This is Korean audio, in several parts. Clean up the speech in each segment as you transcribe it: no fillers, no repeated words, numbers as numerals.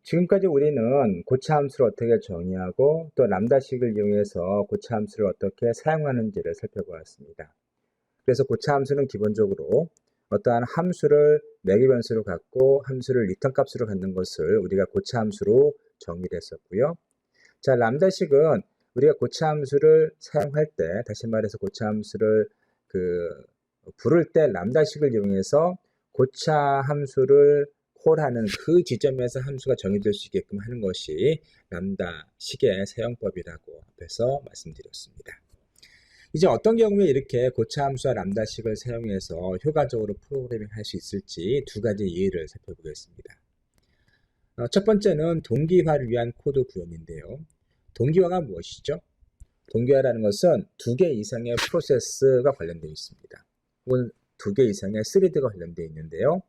지금까지 우리는 고차 함수를 어떻게 정의하고 또 람다식을 이용해서 고차 함수를 어떻게 사용하는지를 살펴보았습니다. 그래서 고차 함수는 기본적으로 어떠한 함수를 매개 변수로 갖고 함수를 리턴 값으로 갖는 것을 우리가 고차 함수로 정의를 했었고요. 자, 람다식은 우리가 고차 함수를 사용할 때, 다시 말해서 고차 함수를 부를 때 람다식을 이용해서 고차 함수를 콜하는 그 지점에서 함수가 정의될 수 있게끔 하는 것이 람다식의 사용법이라고 앞에서 말씀드렸습니다. 이제 어떤 경우에 이렇게 고차 함수와 람다식을 사용해서 효과적으로 프로그래밍 할 수 있을지 두 가지 예를 살펴보겠습니다. 첫 번째는 동기화를 위한 코드 구현인데요. 동기화가 무엇이죠? 동기화라는 것은 2개 이상의 프로세스가 관련되어 있습니다. 혹은 2개 이상의 스레드가 관련되어 있는데요.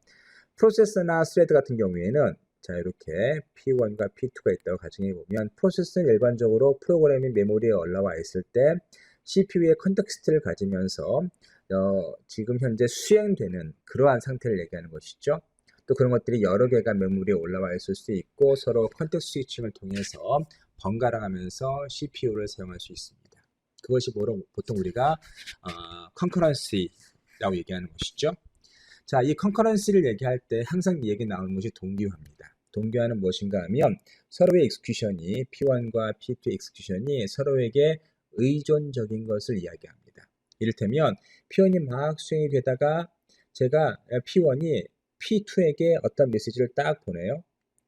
프로세서나 스레드 같은 경우에는 자, 이렇게 P1과 P2가 있다고 가정해 보면 프로세스는 일반적으로 프로그래밍 메모리에 올라와 있을 때 CPU의 컨텍스트를 가지면서 지금 현재 수행되는 그러한 상태를 얘기하는 것이죠. 또 그런 것들이 여러 개가 메모리에 올라와 있을 수 있고 서로 컨텍스트 스위칭을 통해서 번갈아 가면서 CPU를 사용할 수 있습니다. 그것이 보통 우리가 컨커런시라고 얘기하는 것이죠. 자, 이 컨커런시를 얘기할 때 항상 얘기 나오는 것이 동기화입니다. 동기화는 무엇인가 하면 서로의 익스큐션이 P1과 P2의 익스큐션이 서로에게 의존적인 것을 이야기합니다. 이를테면 P1이 막 수행이 되다가 제가 P1이 P2에게 어떤 메시지를 딱 보내요.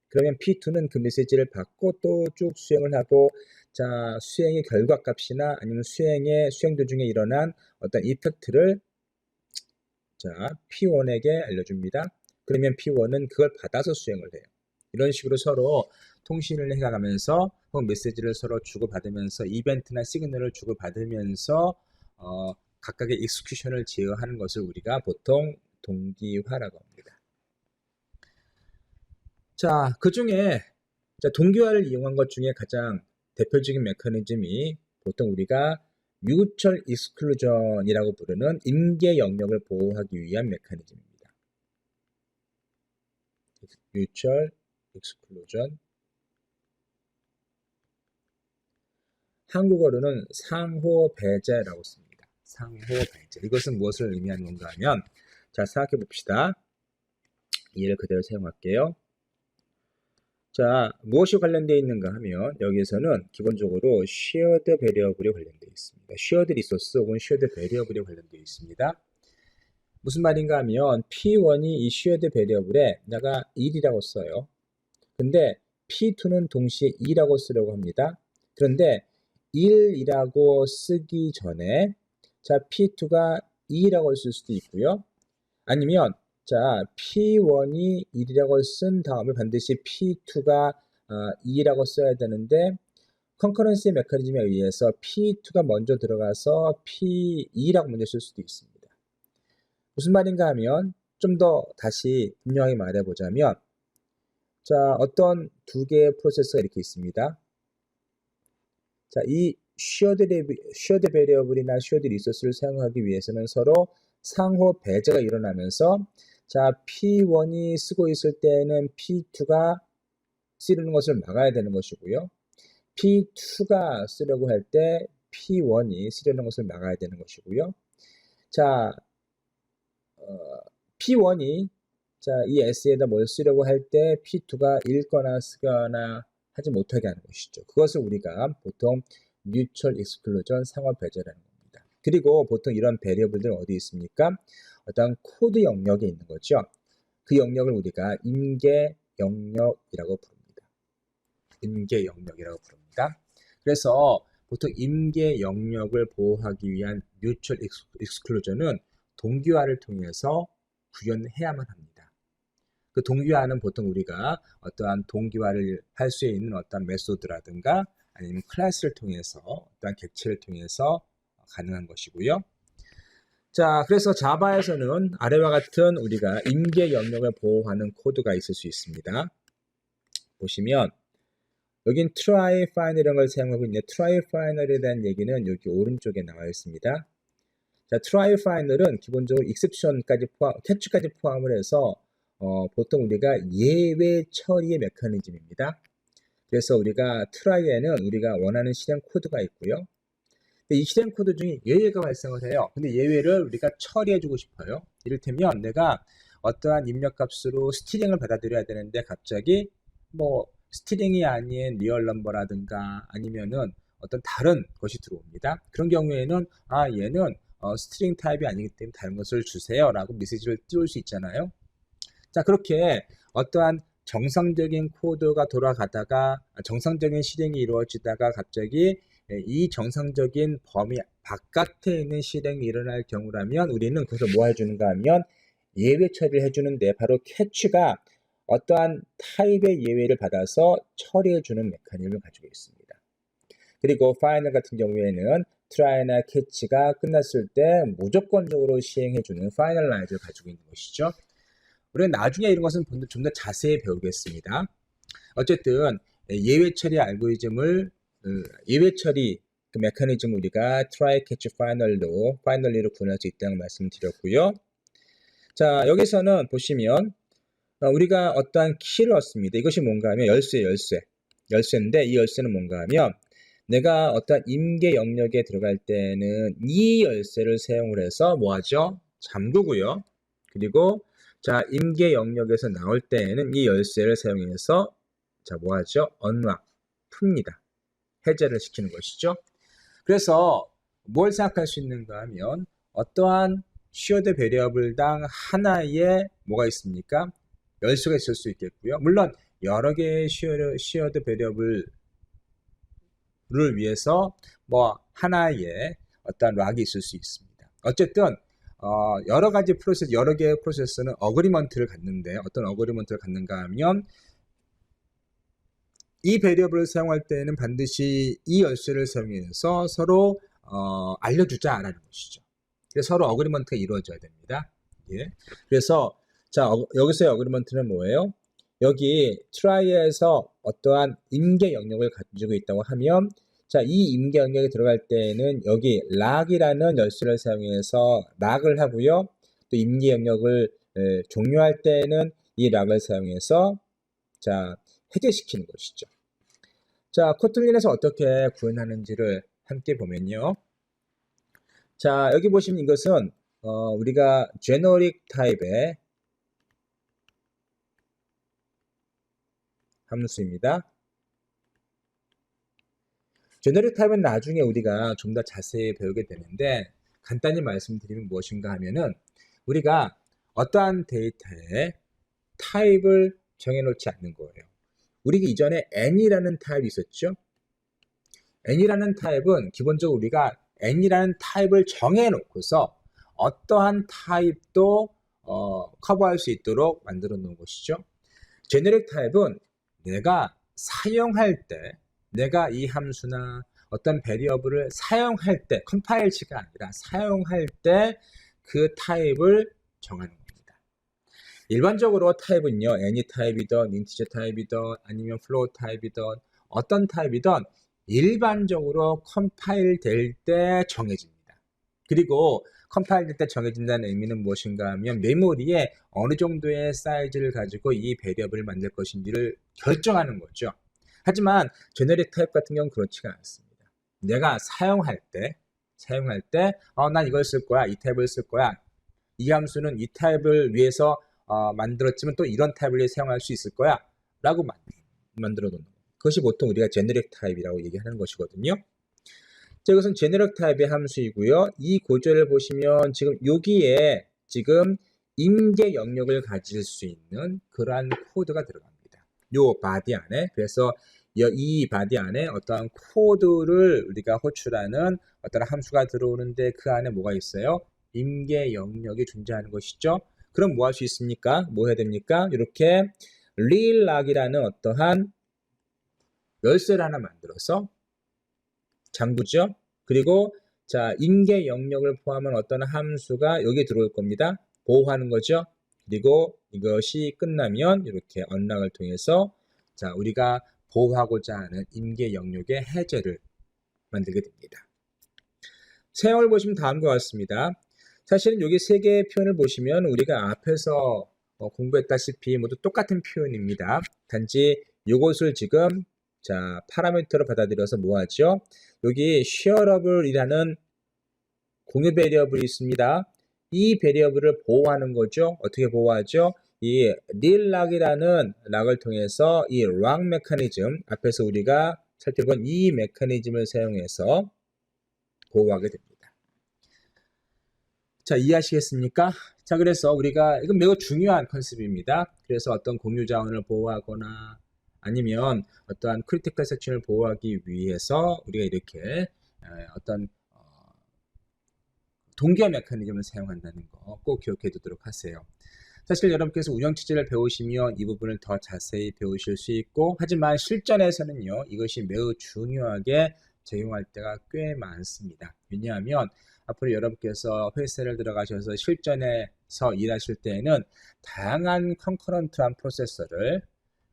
그러면 P2는 그 메시지를 받고 또 쭉 수행을 하고 자, 수행의 결과값이나 아니면 수행 도중에 일어난 어떤 이펙트를 자, P1에게 알려줍니다. 그러면 P1은 그걸 받아서 수행을 해요. 이런 식으로 서로 통신을 해가면서 혹은 메시지를 서로 주고받으면서 이벤트나 시그널을 주고받으면서 각각의 익스큐션을 제어하는 것을 우리가 보통 동기화라고 합니다. 자, 그 중에 동기화를 이용한 것 중에 가장 대표적인 메커니즘이 보통 우리가 뮤추얼 익스클루전이라고 부르는 임계 영역을 보호하기 위한 메커니즘입니다. 뮤추얼 익스클루전, 한국어로는 상호 배제라고 씁니다. 상호 배제. 이것은 무엇을 의미하는 건가 하면 자, 생각해 봅시다. 이해를 그대로 사용할게요. 자, 무엇이 관련되어 있는가 하면 여기에서는 기본적으로 shared variable이 관련되어 있습니다. shared resource 혹은 shared variable이 관련되어 있습니다. 무슨 말인가 하면 P1이 이 shared variable에 내가 1이라고 써요. 근데 P2는 동시에 2라고 쓰려고 합니다. 그런데 1이라고 쓰기 전에 자, P2가 2라고 쓸 수도 있고요. 아니면 자, P1이 1이라고 쓴 다음에 반드시 P2가 2라고 써야 되는데 컨커런시 메커니즘에 의해서 P2가 먼저 들어가서 P2라고 먼저 쓸 수도 있습니다. 무슨 말인가 하면 좀 더 다시 분명히 말해보자면 자, 어떤 두 개의 프로세서가 이렇게 있습니다. 자, 이 shared variable이나 shared resource를 사용하기 위해서는 서로 상호 배제가 일어나면서 자, P1이 쓰고 있을 때는 P2가 쓰려는 것을 막아야 되는 것이고요. P2가 쓰려고 할 때 P1이 쓰려는 것을 막아야 되는 것이고요. 자, P1이 자, 이 S에다 뭘 쓰려고 할 때 P2가 읽거나 쓰거나 하지 못하게 하는 것이죠. 그것을 우리가 보통 뮤추얼 익스클루전 상호 배제라는 겁니다. 그리고 보통 이런 베리어블들은 어디 있습니까? 어떤 코드 영역에 있는 거죠. 그 영역을 우리가 임계 영역이라고 부릅니다. 임계 영역이라고 부릅니다. 그래서 보통 임계 영역을 보호하기 위한 뮤추얼 익스클루전은 동기화를 통해서 구현해야만 합니다. 그 동기화는 보통 우리가 어떠한 동기화를 할 수 있는 어떤 메소드라든가 아니면 클래스를 통해서 어떠한 객체를 통해서 가능한 것이고요. 자, 그래서 자바에서는 아래와 같은 우리가 임계 영역을 보호하는 코드가 있을 수 있습니다. 보시면 여긴 try, find 이런 걸 사용하고 있는데 try, find에 대한 얘기는 여기 오른쪽에 나와 있습니다. 자, try, find은 기본적으로 exception까지 catch까지 포함을 해서 보통 우리가 예외 처리의 메커니즘입니다. 그래서 우리가 트라이에는 우리가 원하는 실행 코드가 있고요. 근데 이 실행 코드 중에 예외가 발생을 해요. 근데 예외를 우리가 처리해주고 싶어요. 이를테면 내가 어떠한 입력값으로 스트링을 받아들여야 되는데 갑자기 뭐 스트링이 아닌 리얼 넘버라든가 아니면은 어떤 다른 것이 들어옵니다. 그런 경우에는 얘는 스트링 타입이 아니기 때문에 다른 것을 주세요 라고 메시지를 띄울 수 있잖아요. 자, 그렇게 어떠한 정상적인 코드가 돌아가다가 정상적인 실행이 이루어지다가 갑자기 이 정상적인 범위 바깥에 있는 실행이 일어날 경우라면 우리는 그것을 뭐 해주는가 하면 예외 처리를 해주는데 바로 캐치가 어떠한 타입의 예외를 받아서 처리해주는 메커니즘을 가지고 있습니다. 그리고 파이널 같은 경우에는 트라이나 캐치가 끝났을 때 무조건적으로 시행해주는 파이널라이즈를 가지고 있는 것이죠. 우리는 나중에 이런 것은 좀 더 자세히 배우겠습니다. 어쨌든 예외 처리 알고리즘을 예외 처리 그 메커니즘을 우리가 try, catch, finally로 구분할 수 있다는 말씀을 드렸고요. 자, 여기서는 보시면 우리가 어떠한 키를 얻습니다. 이것이 뭔가 하면 열쇠인데 이 열쇠는 뭔가 하면 내가 어떠한 임계 영역에 들어갈 때는 이 열쇠를 사용을 해서 뭐하죠? 잠그고요. 그리고 자, 임계 영역에서 나올 때에는 이 열쇠를 사용해서 자, 뭐하죠? 풉니다. 해제를 시키는 것이죠. 그래서 뭘 생각할 수 있는가 하면 어떠한 shared variable당 하나의 뭐가 있습니까? 열쇠가 있을 수 있겠고요. 물론 여러 개의 shared variable를 위해서 뭐 하나의 어떠한 락이 있을 수 있습니다. 어쨌든 여러 가지 프로세스, 여러 개의 프로세스는 어그리먼트를 갖는데 어떤 어그리먼트를 갖는가 하면 이 베리어블을 사용할 때는 반드시 이 열쇠를 사용해서 서로 알려주자라는 것이죠. 그래서 서로 어그리먼트가 이루어져야 됩니다. 예. 그래서 자, 여기서의 어그리먼트는 뭐예요? 여기 트라이에서 어떠한 임계 영역을 가지고 있다고 하면 자, 이 임계 영역에 들어갈 때는 여기 락이라는 열쇠를 사용해서 락을 하고요. 또 임계 영역을 종료할 때는 이 락을 사용해서 자, 해제시키는 것이죠. 자, 코틀린에서 어떻게 구현하는지를 함께 보면요. 자, 여기 보시면 이것은 우리가 제너릭 타입의 함수입니다. 제너릭 타입은 나중에 우리가 좀 더 자세히 배우게 되는데 간단히 말씀드리면 무엇인가 하면은 우리가 어떠한 데이터에 타입을 정해놓지 않는 거예요. 우리가 이전에 n이라는 타입이 있었죠. n이라는 타입은 기본적으로 우리가 n이라는 타입을 정해놓고서 어떠한 타입도 커버할 수 있도록 만들어 놓은 것이죠. 제너릭 타입은 내가 사용할 때 내가 이 함수나 어떤 베리어블을 사용할 때 컴파일치가 아니라 사용할 때 그 타입을 정하는 겁니다. 일반적으로 타입은요, any 타입이든 인티저 타입이든 아니면 플로어 타입이든 어떤 타입이든 일반적으로 컴파일 될 때 정해집니다. 그리고 컴파일 될 때 정해진다는 의미는 무엇인가 하면 메모리에 어느 정도의 사이즈를 가지고 이 베리어블을 만들 것인지를 결정하는 거죠. 하지만 제너릭 타입 같은 경우는 그렇지가 않습니다. 내가 사용할 때 난 이걸 쓸 거야, 이 타입을 쓸 거야. 이 함수는 이 타입을 위해서 만들었지만 또 이런 타입을 위해 사용할 수 있을 거야 라고 만들어 놓는 거예요. 그것이 보통 우리가 제너릭 타입이라고 얘기하는 것이거든요. 자, 이것은 제너릭 타입의 함수이고요. 이 구조를 보시면 지금 여기에 지금 임계 영역을 가질 수 있는 그러한 코드가 들어갑니다. 요 바디 안에. 그래서 이 바디 안에 어떠한 코드를 우리가 호출하는 어떤 함수가 들어오는데 그 안에 뭐가 있어요? 임계 영역이 존재하는 것이죠. 그럼 뭐 할 수 있습니까? 뭐 해야 됩니까? 이렇게 릴락이라는 어떠한 열쇠를 하나 만들어서 잠그죠. 그리고 자, 임계 영역을 포함한 어떤 함수가 여기 들어올 겁니다. 보호하는 거죠. 그리고 이것이 끝나면 이렇게 언락을 통해서 자, 우리가 보호하고자 하는 임계 영역의 해제를 만들게 됩니다. 사용을 보시면 다음과 같습니다. 사실은 여기 세 개의 표현을 보시면 우리가 앞에서 공부했다시피 모두 똑같은 표현입니다. 단지 이것을 지금 자 파라미터로 받아들여서 뭐하죠? 여기 shareable이라는 공유 베리어블이 있습니다. 이 베리어블을 보호하는 거죠. 어떻게 보호하죠? 이 릴락이라는 락을 통해서 이 락 메커니즘 앞에서 우리가 살펴본 이 메커니즘을 사용해서 보호하게 됩니다. 자, 이해하시겠습니까? 자, 그래서 우리가 이건 매우 중요한 컨셉입니다. 그래서 어떤 공유 자원을 보호하거나 아니면 어떠한 크리티컬 섹션을 보호하기 위해서 우리가 이렇게 어떤 동기화 메커니즘을 사용한다는 거 꼭 기억해 두도록 하세요. 사실 여러분께서 운영 체제를 배우시면 이 부분을 더 자세히 배우실 수 있고, 하지만 실전에서는요 이것이 매우 중요하게 적용할 때가 꽤 많습니다. 왜냐하면 앞으로 여러분께서 회사를 들어가셔서 실전에서 일하실 때에는 다양한 컨커런트한 프로세서를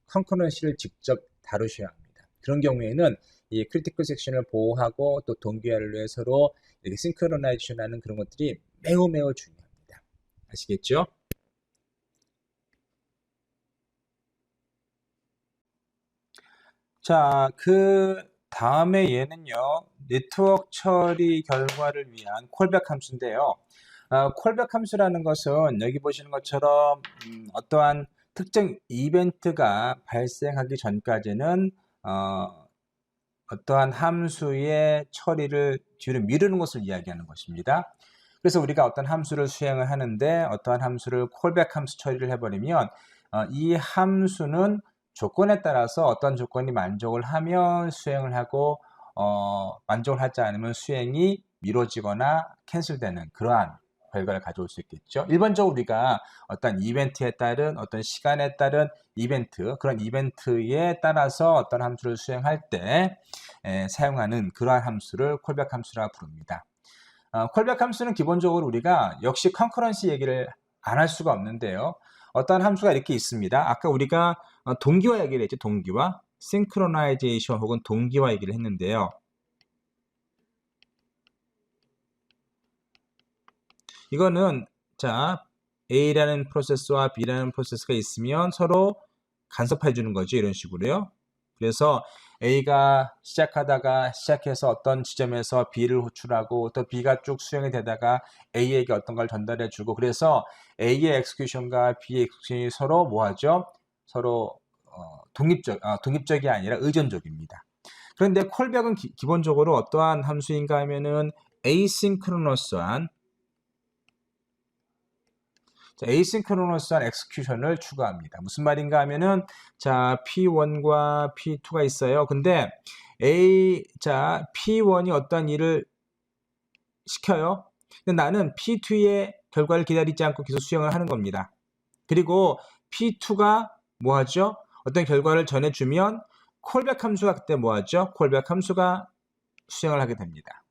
컨커런시를 직접 다루셔야 합니다. 그런 경우에는 이 크리티컬 섹션을 보호하고 또 동기화를 위해 서로 이렇게 싱크로나이제이션 하는 그런 것들이 매우 중요합니다. 아시겠죠? 자, 그 다음에 얘는요, 네트워크 처리 결과를 위한 콜백 함수인데요. 콜백 함수라는 것은 여기 보시는 것처럼 어떠한 특정 이벤트가 발생하기 전까지는 어떠한 함수의 처리를 뒤로 미루는 것을 이야기하는 것입니다. 그래서 우리가 어떤 함수를 수행을 하는데 어떠한 함수를 콜백 함수 처리를 해버리면 이 함수는 조건에 따라서 어떤 조건이 만족을 하면 수행을 하고 만족을 하지 않으면 수행이 미뤄지거나 캔슬되는 그러한 결과를 가져올 수 있겠죠. 일반적으로 우리가 어떤 이벤트에 따른 어떤 시간에 따른 이벤트, 그런 이벤트에 따라서 어떤 함수를 수행할 때 사용하는 그러한 함수를 콜백 함수라 부릅니다. 콜백 함수는 기본적으로 우리가 역시 컨커런시 얘기를 안 할 수가 없는데요. 어떤 함수가 이렇게 있습니다. 아까 우리가 동기화 얘기를 했죠. 동기화, 싱크로나이제이션 혹은 동기화 얘기를 했는데요. 이거는 자 A라는 프로세스와 B라는 프로세스가 있으면 서로 간섭해 주는 거죠. 이런 식으로요. 그래서 A가 시작해서 어떤 지점에서 B를 호출하고 또 B가 쭉 수행이 되다가 A에게 어떤 걸 전달해 주고, 그래서 A의 엑스큐션과 B의 엑스큐션이 서로 뭐하죠? 서로 독립적이 아니라 의존적입니다. 그런데 콜백은 기본적으로 어떠한 함수인가 하면은 에이싱크로너스한 에이싱크로너스한 엑스큐션을 추가합니다. 무슨 말인가 하면은 자 P1과 P2가 있어요. 근데 P1이 어떤 일을 시켜요. 근데 나는 P2의 결과를 기다리지 않고 계속 수행을 하는 겁니다. 그리고 P2가 뭐하죠? 어떤 결과를 전해주면 콜백 함수가 그때 뭐하죠? 콜백 함수가 수행을 하게 됩니다.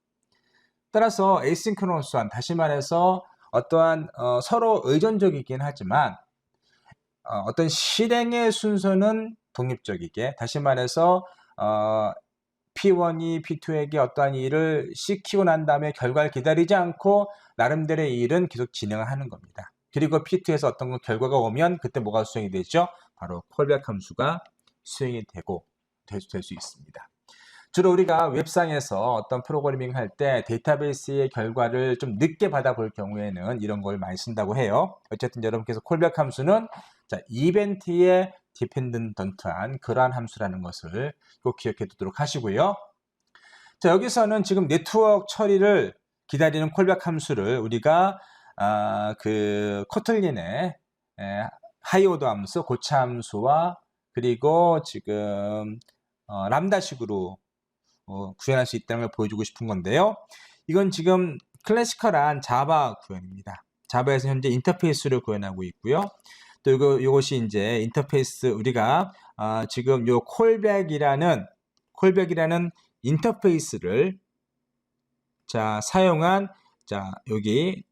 따라서 에이싱크로너스한, 다시 말해서 어떠한 서로 의존적이긴 하지만 어떤 실행의 순서는 독립적이게, 다시 말해서 P1이 P2에게 어떠한 일을 시키고 난 다음에 결과를 기다리지 않고 나름대로의 일은 계속 진행을 하는 겁니다. 그리고 P2에서 어떤 결과가 오면 그때 뭐가 수행이 되죠? 바로 콜백 함수가 수행이 되고 될 수 있습니다. 주로 우리가 웹상에서 어떤 프로그래밍 할 때 데이터베이스의 결과를 좀 늦게 받아볼 경우에는 이런 걸 많이 쓴다고 해요. 어쨌든 여러분께서 콜백 함수는 자, 이벤트에 디펜던트한 그러한 함수라는 것을 꼭 기억해 두도록 하시고요. 자, 여기서는 지금 네트워크 처리를 기다리는 콜백 함수를 우리가 그 코틀린의 하이오더 함수, 고차 함수와 그리고 지금 람다식으로 구현할 수 있다는 걸 보여주고 싶은 건데요. 이건 지금 클래시컬한 자바 구현입니다. 자바에서 현재 인터페이스를 구현하고 있고요. 또 이것이 이제 인터페이스, 우리가 지금 요 콜백이라는 인터페이스를 자 사용한 자 여기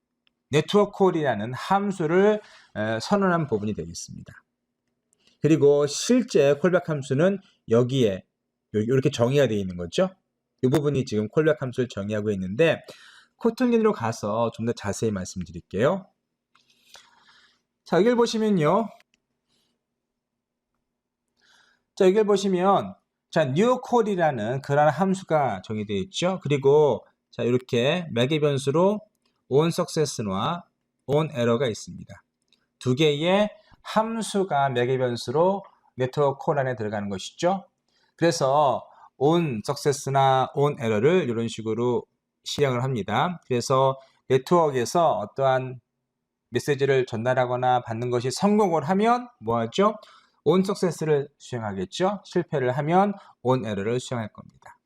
네트워크 콜이라는 함수를 선언한 부분이 되겠습니다. 그리고 실제 콜백 함수는 여기에 이렇게 정의가 되어 있는 거죠. 이 부분이 지금 콜백 함수를 정의하고 있는데 코틀린으로 가서 좀 더 자세히 말씀드릴게요. 자, 여기를 보시면요. 자, 여기를 보시면 자, new code이라는 그런 함수가 정의되어 있죠. 그리고 자, 이렇게 매개 변수로 on success와 on error가 있습니다. 두 개의 함수가 매개 변수로 네트워크 콜 안에 들어가는 것이죠. 그래서 on success나 on error를 이런 식으로 실행을 합니다. 그래서 네트워크에서 어떠한 메시지를 전달하거나 받는 것이 성공을 하면 뭐하죠? on success를 수행하겠죠. 실패를 하면 on error를 수행할 겁니다.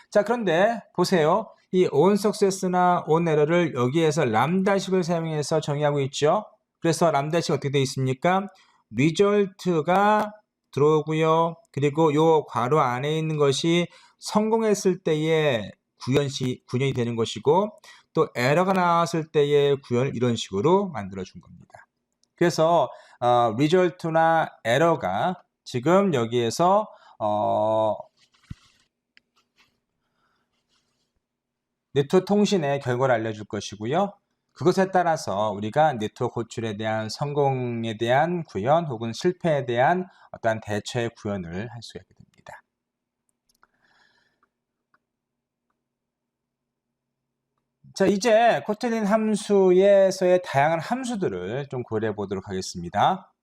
자, 그런데 보세요. 이 on success나 on error를 여기에서 람다식을 사용해서 정의하고 있죠. 그래서 람다식 어떻게 되어 있습니까? result가 들어오고요. 그리고 요 괄호 안에 있는 것이 성공했을 때의 구현이 되는 것이고, 또 에러가 나왔을 때의 구현을 이런 식으로 만들어 준 겁니다. 그래서 result나 에러가 지금 여기에서 네트워크 통신의 결과를 알려줄 것이고요. 그것에 따라서 우리가 네트워크 호출에 대한 성공에 대한 구현 혹은 실패에 대한 어떠한 대처의 구현을 할 수가 있게 됩니다. 자, 이제 코틀린 함수에서의 다양한 함수들을 좀 고려해 보도록 하겠습니다.